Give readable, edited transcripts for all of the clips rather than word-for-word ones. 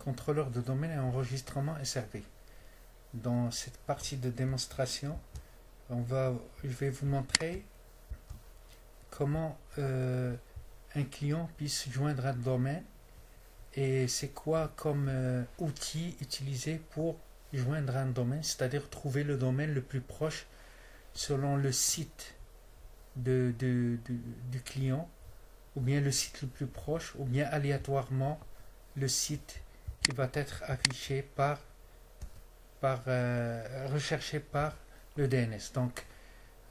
contrôleur de domaine et enregistrement SRV. Dans cette partie de démonstration, je vais vous montrer comment un client puisse joindre un domaine et c'est quoi comme outil utilisé pour joindre un domaine, c'est-à-dire trouver le domaine le plus proche selon le site du client, ou bien le site le plus proche, ou bien aléatoirement le site qui va être affiché recherché par le DNS. Donc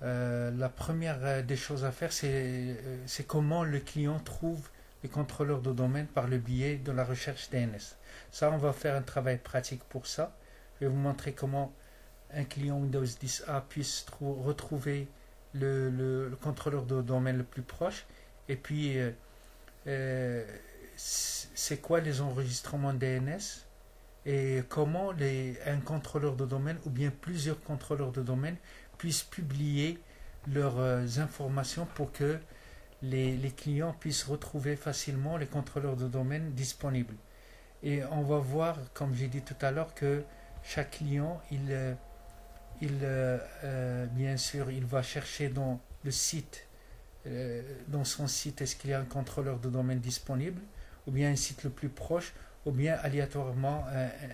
la première des choses à faire, c'est comment le client trouve le contrôleur de domaine par le biais de la recherche DNS. Ça, on va faire un travail pratique pour ça. Je vais vous montrer comment un client Windows 10A puisse retrouver le contrôleur de domaine le plus proche, et puis c'est quoi les enregistrements DNS et comment un contrôleur de domaine ou bien plusieurs contrôleurs de domaine puissent publier leurs informations pour que les clients puissent retrouver facilement les contrôleurs de domaine disponibles. Et on va voir, comme j'ai dit tout à l'heure, que chaque client, bien sûr, il va chercher dans le site, dans son site, est-ce qu'il y a un contrôleur de domaine disponible, ou bien un site le plus proche, ou bien aléatoirement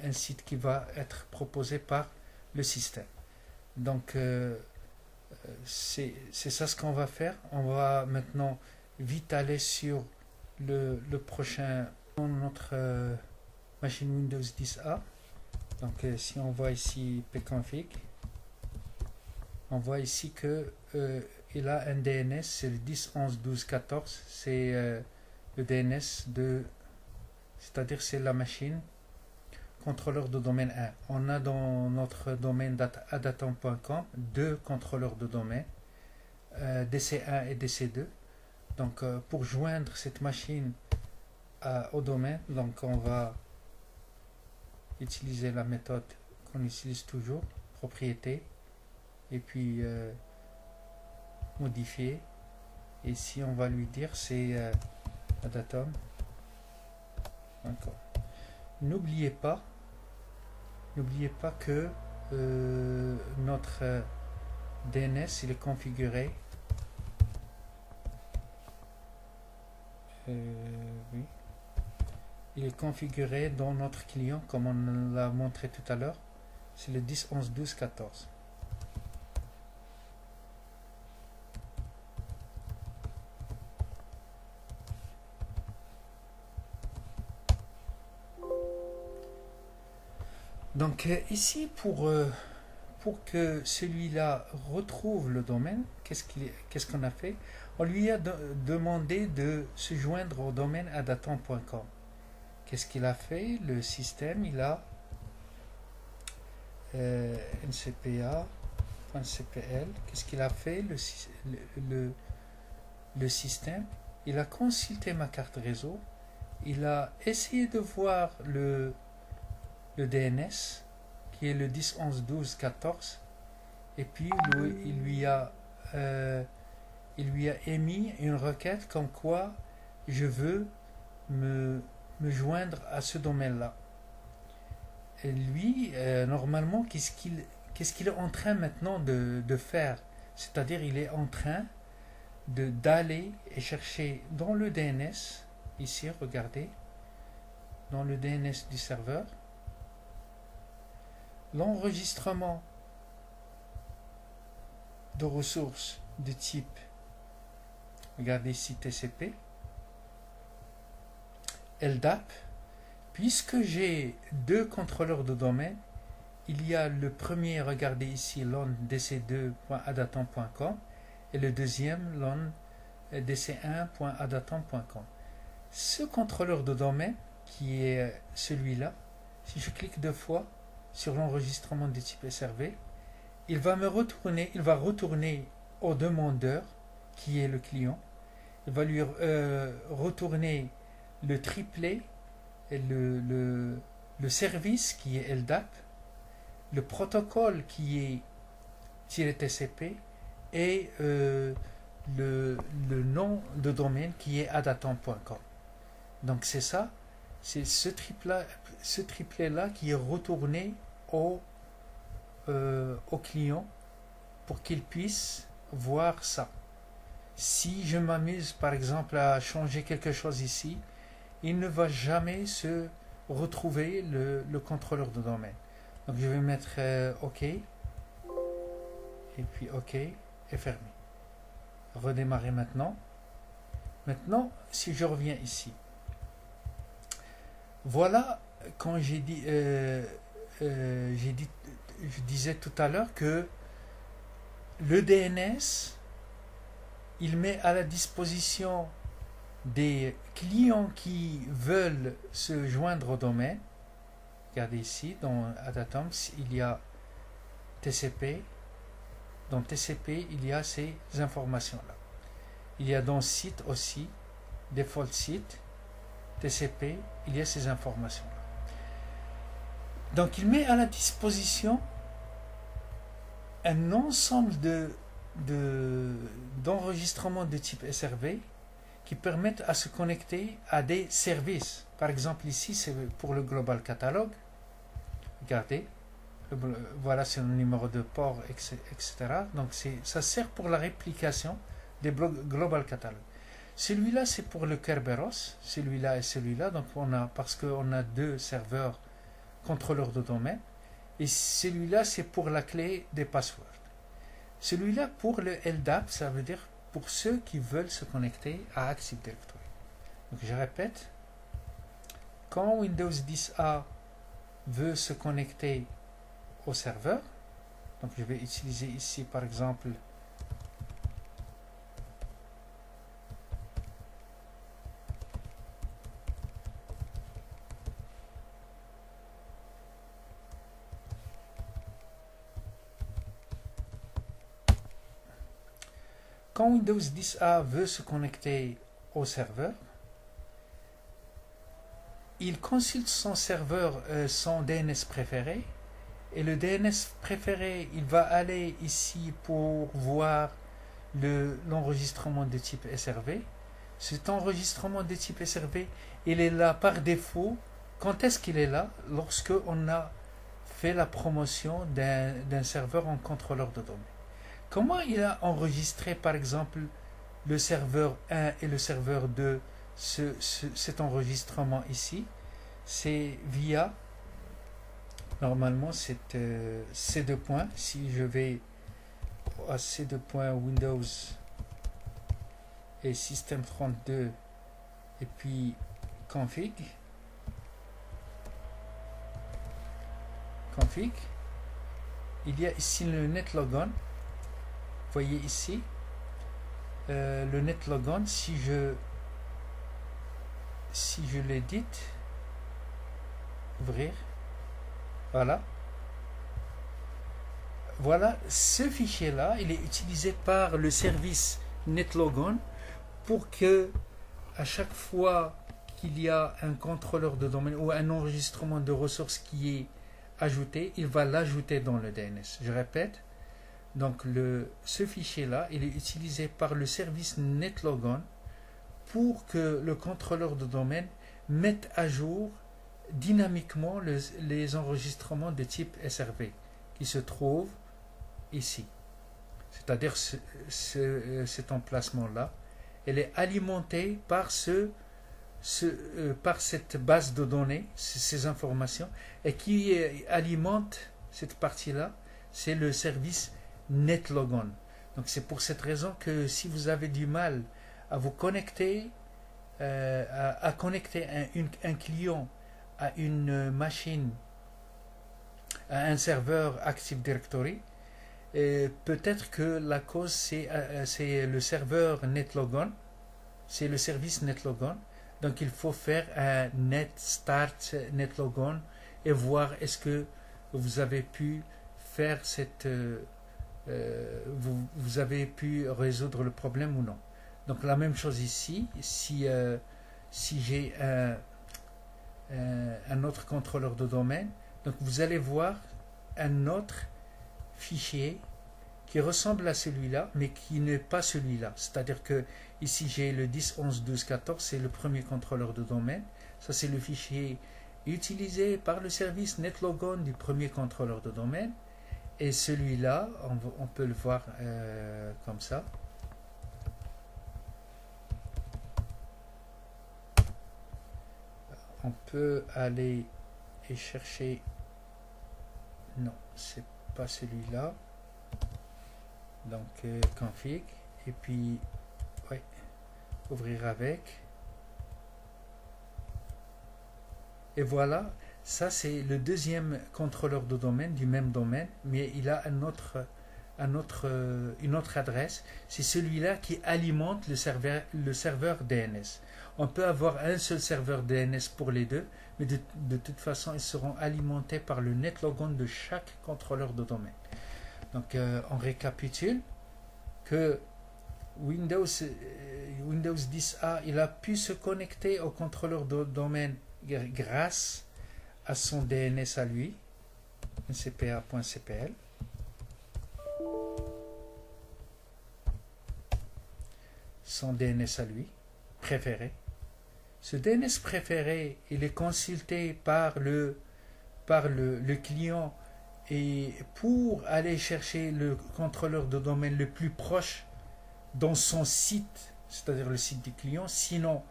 un site qui va être proposé par le système. Donc c'est ça ce qu'on va faire. On va maintenant vite aller sur le prochain, notre machine Windows 10A. Donc si on voit ici pconfig, on voit ici que il a un DNS, c'est le 10.11.12.14, c'est le DNS c'est-à-dire c'est la machine contrôleur de domaine 1. On a dans notre domaine adatom.com deux contrôleurs de domaine, DC1 et DC2. Donc pour joindre cette machine au domaine, donc on va utiliser la méthode qu'on utilise toujours, propriété, et puis modifier. Ici on va lui dire c'est adatom. N'oubliez pas que notre DNS il est configuré. Oui. Il est configuré dans notre client comme on l'a montré tout à l'heure. C'est le 10.11.12.14. Donc ici pour que celui-là retrouve le domaine, qu'est-ce qu'on a fait? On lui a demandé de se joindre au domaine adatom.com. Qu'est-ce qu'il a fait? Le système, il a ncpa.cpl. Qu'est-ce qu'il a fait? Le système, il a consulté ma carte réseau, il a essayé de voir le DNS qui est le 10.11.12.14, et puis il lui a émis une requête comme quoi je veux me joindre à ce domaine-là. Et lui, normalement, qu'est-ce qu'il est en train maintenant de faire? C'est-à-dire, il est en train d'aller et chercher dans le DNS, ici, regardez, dans le DNS du serveur, l'enregistrement de ressources de type, regardez ici TCP, LDAP. Puisque j'ai deux contrôleurs de domaine, il y a le premier, regardez ici, londc2.adatom.com et le deuxième, londc1.adatom.com. Ce contrôleur de domaine, qui est celui-là, si je clique deux fois sur l'enregistrement de type SRV, il va retourner au demandeur, qui est le client. Il va lui retourner le triplet, le service qui est LDAP, le protocole qui est -TCP et le nom de domaine qui est adatom.com. Donc c'est ça C'est ce triplet-là qui est retourné au client pour qu'il puisse voir ça. Si je m'amuse par exemple à changer quelque chose ici, il ne va jamais se retrouver le contrôleur de domaine. Donc je vais mettre OK, et puis OK, et fermer. Redémarrer maintenant. Maintenant, si je reviens ici, voilà quand je disais tout à l'heure que le DNS, il met à la disposition des clients qui veulent se joindre au domaine. Regardez ici, dans Adatoms, il y a TCP. Dans TCP, il y a ces informations-là. Il y a dans site aussi, default site, TCP, il y a ces informations-là. Donc, il met à la disposition un ensemble d'enregistrements de type SRV qui permettent à se connecter à des services. Par exemple, ici, c'est pour le Global Catalog. Regardez, voilà, c'est le numéro de port, etc. Donc, ça sert pour la réplication des Global Catalog. Celui-là, c'est pour le Kerberos, celui-là et celui-là. Donc, parce qu'on a deux serveurs contrôleurs de domaine. Et celui-là, c'est pour la clé des passwords. Celui-là, pour le LDAP, ça veut dire pour ceux qui veulent se connecter à Active Directory. Donc, je répète, quand Windows 10A veut se connecter au serveur, donc je vais utiliser ici, par exemple, quand Windows 10A veut se connecter au serveur, il consulte son serveur, son DNS préféré, et le DNS préféré, il va aller ici pour voir l'enregistrement de type SRV. Cet enregistrement de type SRV, il est là par défaut. Quand est-ce qu'il est là? Lorsque on a fait la promotion d'un serveur en contrôleur de domaine. Comment il a enregistré, par exemple, le serveur 1 et le serveur 2, cet enregistrement ici? C'est via, normalement, ces deux points. Si je vais à ces deux points, Windows et System 32, et puis config, il y a ici le netlogon. Voyez ici le netlogon. Si je l'édite, ouvrir, voilà, ce fichier là, il est utilisé par le service netlogon pour que à chaque fois qu'il y a un contrôleur de domaine ou un enregistrement de ressources qui est ajouté, il va l'ajouter dans le DNS. Je répète. Donc ce fichier-là, il est utilisé par le service netlogon pour que le contrôleur de domaine mette à jour dynamiquement les enregistrements de type SRV qui se trouvent ici. C'est-à-dire cet emplacement-là, elle est alimentée par par cette base de données, ces informations, et qui alimente cette partie-là, c'est le service netlogon. Donc c'est pour cette raison que si vous avez du mal à vous connecter, à connecter un client à une machine, à un serveur Active Directory, peut-être que la cause c'est le serveur netlogon, c'est le service netlogon. Donc il faut faire un net start netlogon et voir est-ce que vous avez pu faire vous avez pu résoudre le problème ou non. Donc la même chose ici, si j'ai un autre contrôleur de domaine, donc vous allez voir un autre fichier qui ressemble à celui-là, mais qui n'est pas celui-là. C'est-à-dire que ici j'ai le 10, 11, 12, 14, c'est le premier contrôleur de domaine. Ça, c'est le fichier utilisé par le service netlogon du premier contrôleur de domaine. Et celui-là, on peut le voir comme ça. On peut aller et chercher. Non, c'est pas celui-là. Donc config et puis ouais, ouvrir avec. Et voilà, ça c'est le deuxième contrôleur de domaine du même domaine, mais il a une autre adresse. C'est celui-là qui alimente le serveur DNS. On peut avoir un seul serveur DNS pour les deux, mais de toute façon, ils seront alimentés par le netlogon de chaque contrôleur de domaine. Donc, on récapitule que Windows 10A, il a pu se connecter au contrôleur de domaine grâce à son DNS à lui, ncpa.cpl. Son DNS à lui, préféré. Ce DNS préféré, il est consulté par le client, et pour aller chercher le contrôleur de domaine le plus proche dans son site, c'est-à-dire le site du client, sinon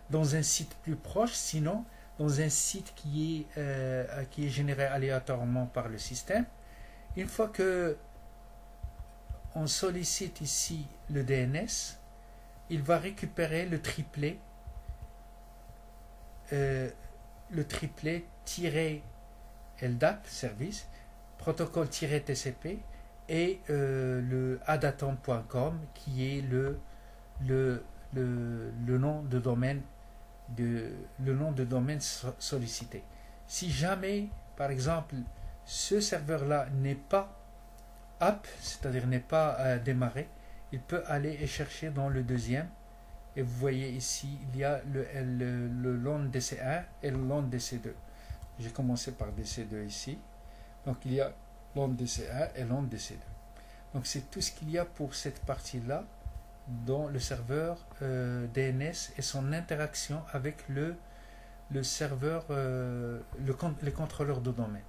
dans un site plus proche, sinon dans un site qui est généré aléatoirement par le système. Une fois que on sollicite ici le DNS, il va récupérer le triplet LDAP service, protocole-TCP et le adatom.com qui est le nom de domaine sollicité. Si jamais, par exemple, ce serveur-là n'est pas up, c'est-à-dire n'est pas démarré, il peut aller et chercher dans le deuxième. Et vous voyez ici, il y a le LON DC1 et le LON DC2. J'ai commencé par DC2 ici. Donc il y a LON DC1 et LON DC2. Donc c'est tout ce qu'il y a pour cette partie-là dans le serveur DNS et son interaction avec le serveur, le contrôleur de domaine.